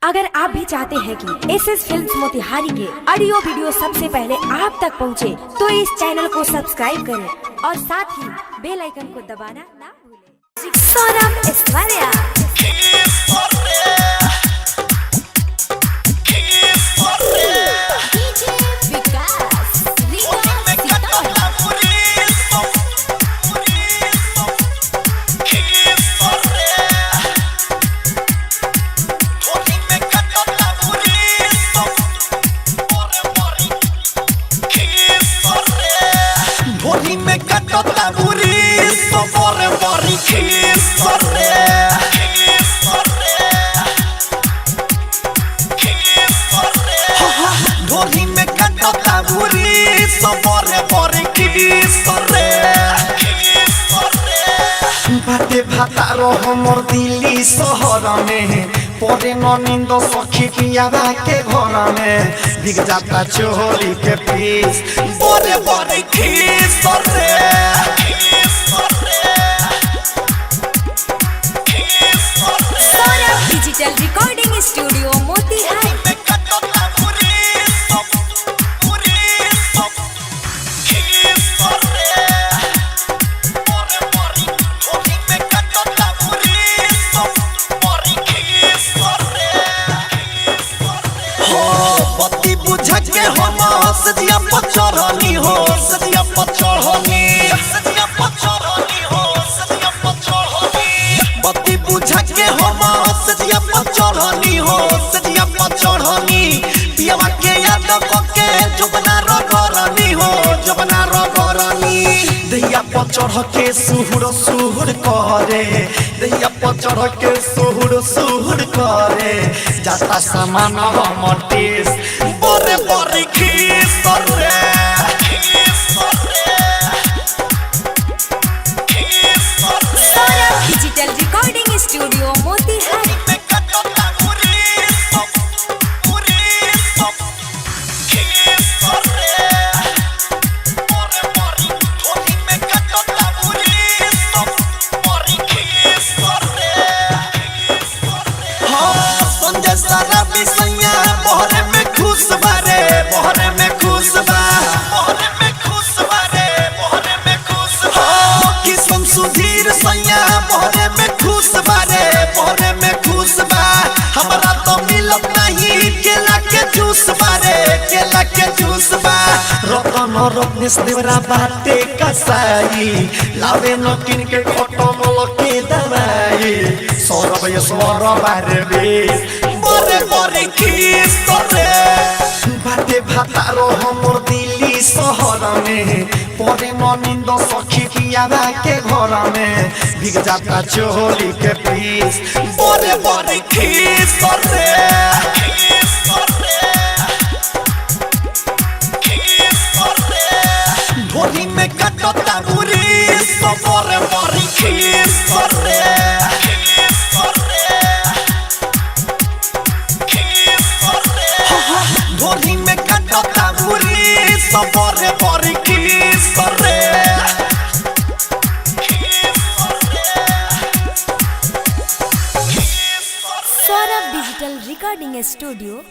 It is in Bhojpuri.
अगर आप भी चाहते हैं कि एसएस फिल्म्स मोतिहारी के ऑडियो वीडियो सबसे पहले आप तक पहुंचे, तो इस चैनल को सब्सक्राइब करें और साथ ही बेल आइकन को दबाना ना भूलें। सौरभ ऐश्वर्या में कटता बुरी सबरे बरी खीसरे ढोली में कटता बुरी सबरे बरी खीसरे बाटे भातारो हमर दिल्ली शहर में पड़े नींद सखी पियावा के घर में बिक जाता चोरी के पीस बड़े बड़े खीसरे Saurabh digital recording studio Motihari. बुझके हम सजिया पचरनी हो सजिया पचरनी सजिया पचरनी हो सजिया पचरनी बत्ती बुझके हम सजिया पचरनी हो सजिया पचरनी पियावा के याद के जुबना रगरनी हो जुबना रगरनी दैया पचर के सुहुर सुहुर करे दैया पचर के सुहुर सुहुर करे जाता सामान हम टेस बड़े बड़े खीसरे Saurabh digital recording studio Motihari. सारा बिसैया बहरे में खुश बारे बहरे में खुश बा बहरे में खुश बारे बहरे में खुश बा किस्म सुधीर सैया बहरे में खुश बारे बहरे में खुश बा हमरा तो मिलत नहीं केला के जूस बारे केला के जूस बा रतन रत्नेश देवरा बाटे कसाई लावे न किन के खटम लके दवाई सौरभ ऐश्वर्या बारे बेस बड़े बड़े खीसरे बाटे भातारो हमर दिल्ली शहर में पड़े नींद सखी पियावा के घर में बिक जाता चोरी के पीस बड़े बड़े खीसरे ढोली में कटता बुरी सबरे बड़ी खीसरे ढोली में कटता बुरी सबरे बड़ी खीसरे सौरभ डिजिटल रिकॉर्डिंग स्टूडियो